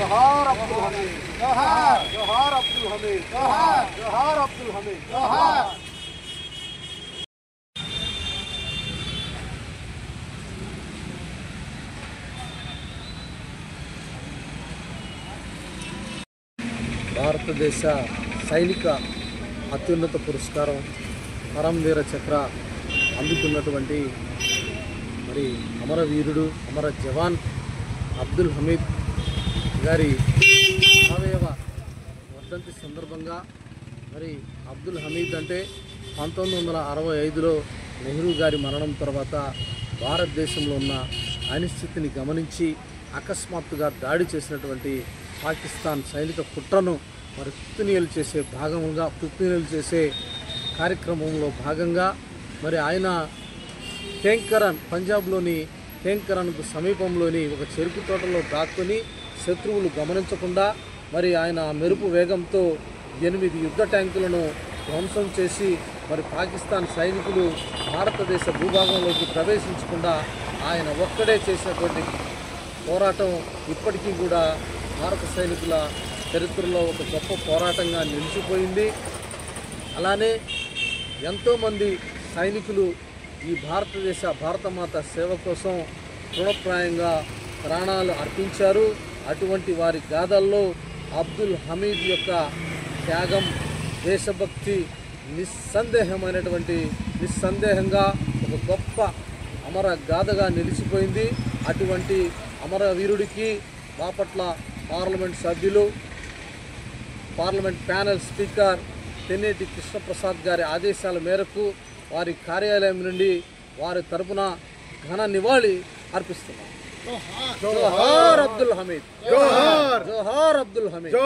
जोहार अब्दुल हमीद, जोहार अब्दुल हमीद, जोहार अब्दुल हमीद, जोहार। భారతదేశ సైనిక అత్యున్నత పురస్కారం పరమవీర చక్ర అందుకున్నటువంటి మరి అమరవీరుడు అమర జవాన్ అబ్దుల్ హమీద్ గారి 60వ వర్ధంతి సందర్భంగా మరి అబ్దుల్ హమీద్ అంటే 1965లో నెహ్రూ గారి మరణం తర్వాత భారతదేశంలో ఉన్న అనిశ్చితిని గమనించి అకస్మాత్తుగా దాడి చేసినటువంటి పాకిస్తాన్ సైనిక కుట్రను మరి తుత్తునియలు చేసే కార్యక్రమంలో భాగంగా మరి ఆయన టేంకరన్ పంజాబ్లోని టేంకరన్కు సమీపంలోని ఒక చెరుకు తోటలో దాక్కుని శత్రువులు గమనించకుండా మరి ఆయన మెరుపు వేగంతో 8 యుద్ధ ట్యాంకులను ధ్వంసం చేసి మరి పాకిస్తాన్ సైనికులు భారతదేశ భూభాగంలోకి ప్రవేశించకుండా ఆయన ఒక్కడే చేసినటువంటి పోరాటం ఇప్పటికీ కూడా భారత సైనికుల చరిత్రలో ఒక గొప్ప పోరాటంగా నిలిచిపోయింది. అలానే ఎంతోమంది సైనికులు ఈ భారతమాత సేవ కోసం తృణప్రాయంగా ప్రాణాలు అర్పించారు. అటువంటి వారి గాథల్లో అబ్దుల్ హమీద్ యొక్క త్యాగం, దేశభక్తి నిస్సందేహంగా ఒక గొప్ప అమర గాథగా నిలిచిపోయింది. అటువంటి అమరవీరుడికి బాపట్ల పార్లమెంట్ సభ్యులు, parliament panel speaker Tenneti Krishnaprasad గారి ఆదేశాల మేరకు వారి కార్యాలయం నుండి వారి తరపున ఘన నివాళి అర్పిస్తున్నారు. జోహార్ అబ్దుల్ హమీద్, జోహార్ అబ్దుల్ హమీద్.